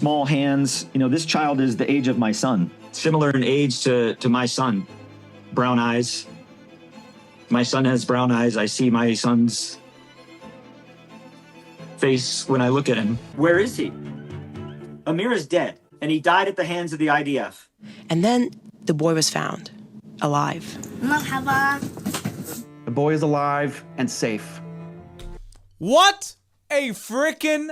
Small hands, this child is the age of my son. Similar in age to my son. Brown eyes. My son has brown eyes. I see my son's face when I look at him. Where is he? Amir is dead, and he died at the hands of the IDF. And then the boy was found, alive. Marhaba. The boy is alive and safe. What a freaking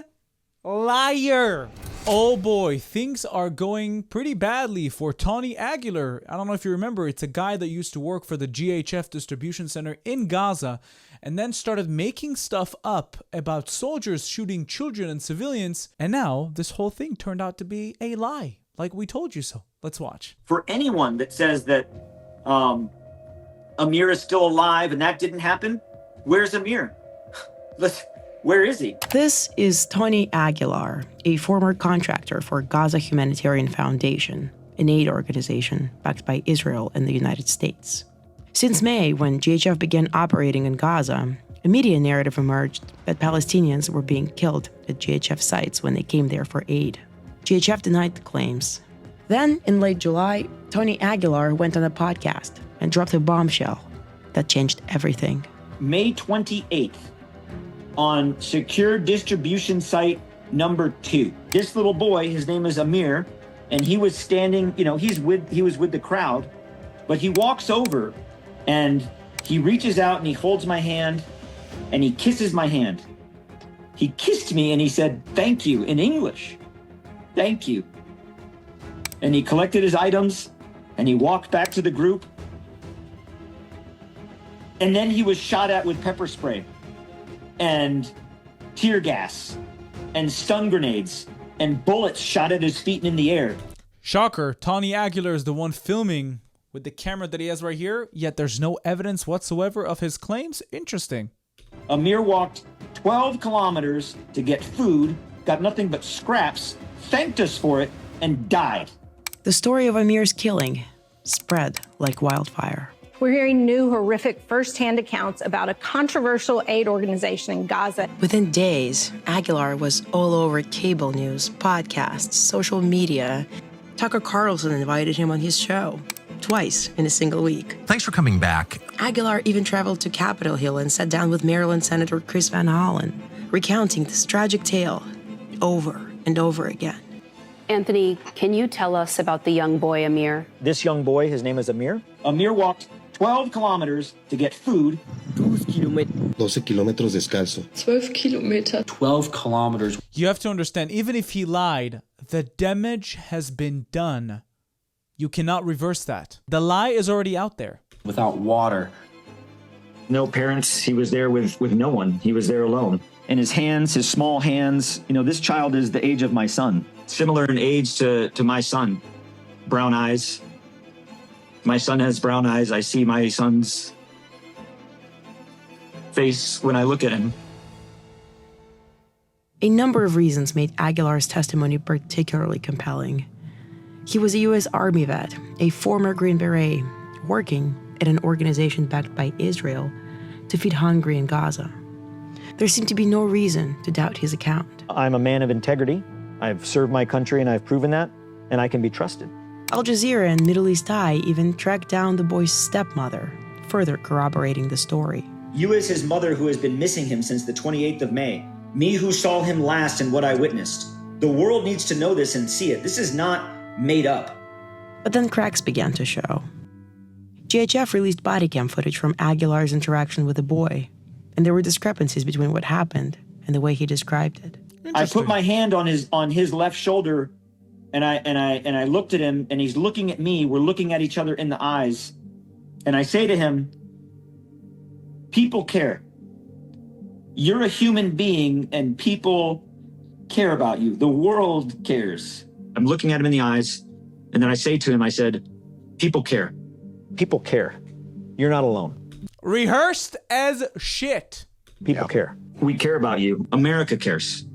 liar. Oh boy, things are going pretty badly for Tony Aguilar. I don't know if you remember, it's a guy that used to work for the GHF distribution center in Gaza and then started making stuff up about soldiers shooting children and civilians. And now this whole thing turned out to be a lie, like we told you so. Let's watch. For anyone that says that Amir is still alive and that didn't happen, where's Amir? Where is he? This is Tony Aguilar, a former contractor for Gaza Humanitarian Foundation, an aid organization backed by Israel and the United States. Since May, when GHF began operating in Gaza, a media narrative emerged that Palestinians were being killed at GHF sites when they came there for aid. GHF denied the claims. Then, in late July, Tony Aguilar went on a podcast and dropped a bombshell that changed everything. May 28th. On secure distribution site number 2. This little boy, his name is Amir, and he was standing, he was with the crowd, but he walks over and he reaches out and he holds my hand and he kisses my hand. He kissed me and he said, "Thank you," in English. Thank you. And he collected his items and he walked back to the group. And then he was shot at with pepper spray and tear gas and stun grenades and bullets shot at his feet and in the air. Shocker, Tony Aguilar is the one filming with the camera that he has right here, yet there's no evidence whatsoever of his claims. Interesting. Amir walked 12 kilometers to get food, got nothing but scraps, thanked us for it, and died. The story of Amir's killing spread like wildfire. We're hearing new horrific firsthand accounts about a controversial aid organization in Gaza. Within days, Aguilar was all over cable news, podcasts, social media. Tucker Carlson invited him on his show twice in a single week. Thanks for coming back. Aguilar even traveled to Capitol Hill and sat down with Maryland Senator Chris Van Hollen, recounting this tragic tale over and over again. Anthony, can you tell us about the young boy, Amir? This young boy, his name is Amir. Amir walked 12 kilometers to get food. 12 kilómetros descalzo. 12 kilometer. 12 kilometers. You have to understand, even if he lied, the damage has been done. You cannot reverse that. The lie is already out there. Without water. No parents, he was there with no one. He was there alone. And his hands, his small hands, this child is the age of my son. Similar in age to my son. Brown eyes. My son has brown eyes. I see my son's face when I look at him. A number of reasons made Aguilar's testimony particularly compelling. He was a U.S. Army vet, a former Green Beret, working at an organization backed by Israel to feed hungry in Gaza. There seemed to be no reason to doubt his account. I'm a man of integrity. I've served my country and I've proven that, and I can be trusted. Al Jazeera and Middle East Eye even tracked down the boy's stepmother, further corroborating the story. You as his mother who has been missing him since the 28th of May. Me who saw him last and what I witnessed. The world needs to know this and see it. This is not made up. But then cracks began to show. GHF released body cam footage from Aguilar's interaction with the boy, and there were discrepancies between what happened and the way he described it. I put my hand on his left shoulder and I looked at him and he's looking at me. We're looking at each other in the eyes. And I say to him, people care. You're a human being and people care about you. The world cares. I'm looking at him in the eyes, and then I say to him, I said, people care. People care. You're not alone. Rehearsed as shit. People care. We care about you. America cares.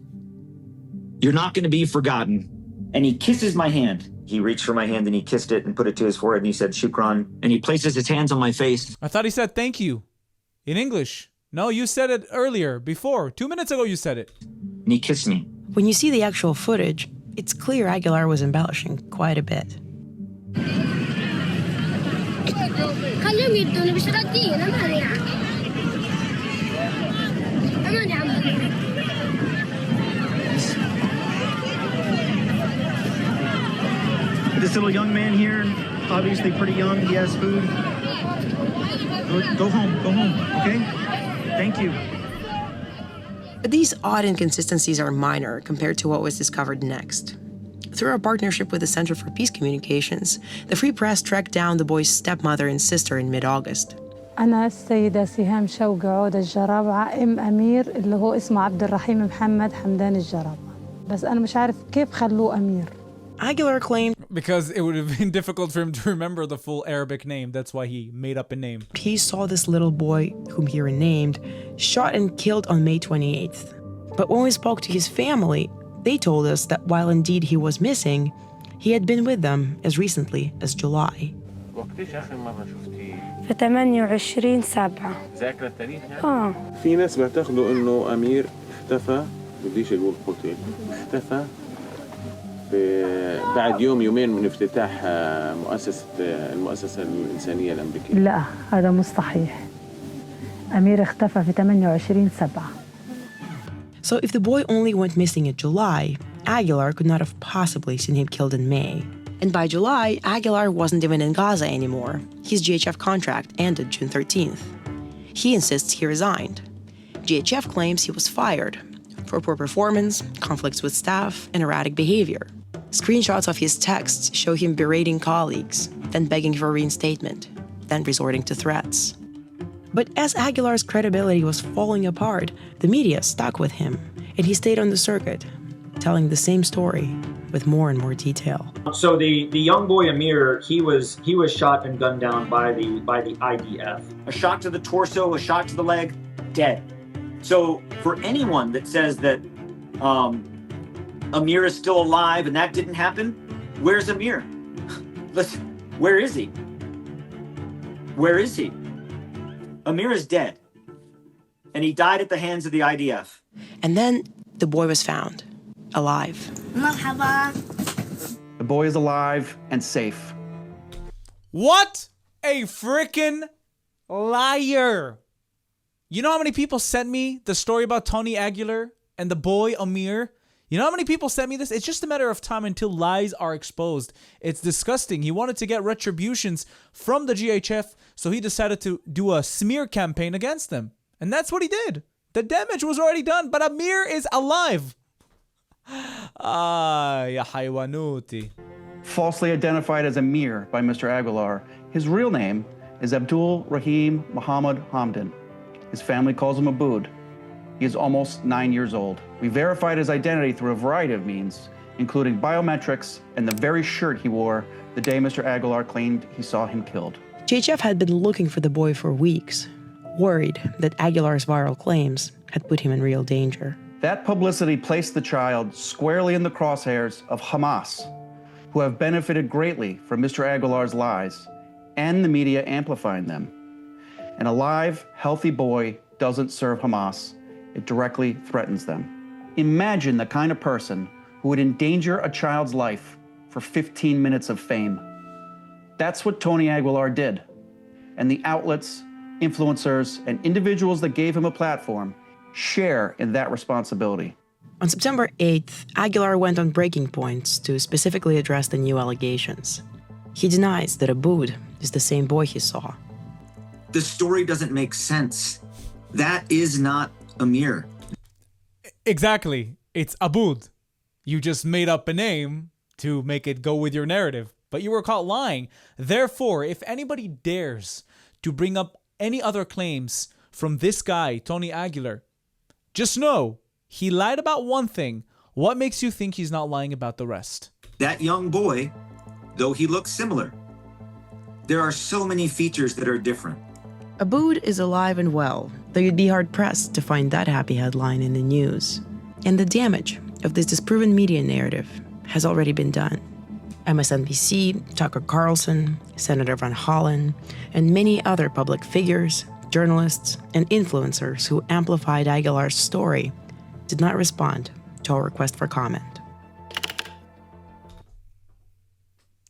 You're not going to be forgotten. And he kisses my hand. He reached for my hand and he kissed it and put it to his forehead and he said, Shukran. And he places his hands on my face. I thought he said thank you in English. No, you said it earlier, before. 2 minutes ago you said it. And he kissed me. When you see the actual footage, it's clear Aguilar was embellishing quite a bit. This little young man here, obviously pretty young, he has food. Go home, okay? Thank you. But these odd inconsistencies are minor compared to what was discovered next. Through our partnership with the Center for Peace Communications, the Free Press tracked down the boy's stepmother and sister in mid-August. أنا السيدة سهام شوقي عود الجرابعة أم أمير اللي هو اسمه عبد الرحيم محمد حمدان الجرابعة بس أنا مش عارف كيف خلوه أمير. Aguilar claimed because it would have been difficult for him to remember the full Arabic name. That's why he made up a name. he saw this little boy, whom he renamed, shot and killed on May 28th. But when we spoke to his family, they told us that while indeed he was missing, he had been with them as recently as July. في 28/7 ذاكرة التاريخ يعني؟ في ناس بيعتقدوا انه امير اختفى بديش اقول قتل اختفى بعد يوم يومين من افتتاح المؤسسة الإنسانية الأمريكية. لا هذا مش صحيح. أمير اختفى في 28/7. So if the boy only went missing in July, Aguilar could not have possibly seen him killed in May. And by July, Aguilar wasn't even in Gaza anymore. His GHF contract ended June 13th. He insists he resigned. GHF claims he was fired for poor performance, conflicts with staff, and erratic behavior. Screenshots of his texts show him berating colleagues, then begging for reinstatement, then resorting to threats. But as Aguilar's credibility was falling apart, the media stuck with him, and he stayed on the circuit, telling the same story with more and more detail. So the young boy Amir, he was shot and gunned down by the IDF. A shot to the torso, a shot to the leg, dead. So for anyone that says that Amir is still alive and that didn't happen, where's Amir? Listen, where is he? Where is he? Amir is dead. And he died at the hands of the IDF. And then the boy was found, alive. The boy is alive and safe. What a freaking liar. You know how many people sent me the story about Tony Aguilar and the boy Amir? You know how many people sent me this? It's just a matter of time until lies are exposed. It's disgusting. He wanted to get retributions from the GHF, so he decided to do a smear campaign against them. And that's what he did. The damage was already done, but Amir is alive. Ya haywanuti. Falsely identified as Amir by Mr. Aguilar, his real name is Abdul Rahim Muhammad Hamdan. His family calls him Abood. He is almost 9 years old. We verified his identity through a variety of means, including biometrics and the very shirt he wore the day Mr. Aguilar claimed he saw him killed. GHF had been looking for the boy for weeks, worried that Aguilar's viral claims had put him in real danger. That publicity placed the child squarely in the crosshairs of Hamas, who have benefited greatly from Mr. Aguilar's lies and the media amplifying them. An alive, healthy boy doesn't serve Hamas. It directly threatens them. Imagine the kind of person who would endanger a child's life for 15 minutes of fame. That's what Tony Aguilar did. And the outlets, influencers, and individuals that gave him a platform share in that responsibility. On September 8th, Aguilar went on breaking points to specifically address the new allegations. He denies that Abood is the same boy he saw. The story doesn't make sense. That is not Amir. Exactly. It's Abood. You just made up a name to make it go with your narrative, but you were caught lying. Therefore, if anybody dares to bring up any other claims from this guy, Tony Aguilar, just know he lied about one thing. What makes you think he's not lying about the rest? That young boy, though he looks similar, there are so many features that are different. Abood is alive and well, though you'd be hard-pressed to find that happy headline in the news. And the damage of this disproven media narrative has already been done. MSNBC, Tucker Carlson, Senator Van Hollen, and many other public figures, journalists, and influencers who amplified Aguilar's story did not respond to our request for comment.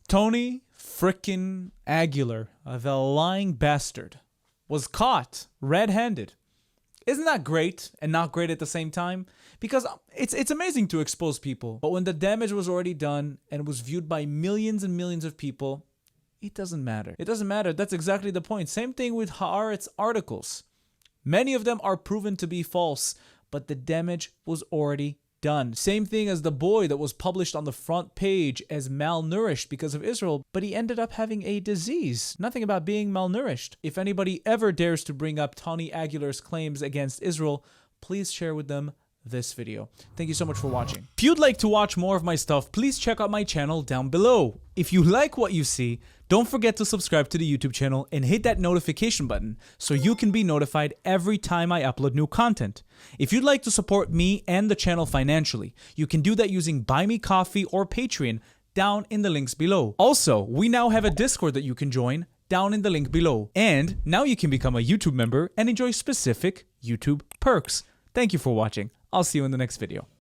Tony frickin' Aguilar, the lying bastard, was caught red-handed. Isn't that great and not great at the same time? Because it's amazing to expose people, but when the damage was already done and was viewed by millions and millions of people, it doesn't matter. It doesn't matter. That's exactly the point. Same thing with Haaretz articles. Many of them are proven to be false, but the damage was already done. Same thing as the boy that was published on the front page as malnourished because of Israel, but he ended up having a disease. Nothing about being malnourished. If anybody ever dares to bring up Tony Aguilar's claims against Israel, please share with them this video. Thank you so much for watching. If you'd like to watch more of my stuff, please check out my channel down below. If you like what you see, don't forget to subscribe to the YouTube channel and hit that notification button so you can be notified every time I upload new content. If you'd like to support me and the channel financially, you can do that using Buy Me Coffee or Patreon down in the links below. Also, we now have a Discord that you can join down in the link below. And now you can become a YouTube member and enjoy specific YouTube perks. Thank you for watching. I'll see you in the next video.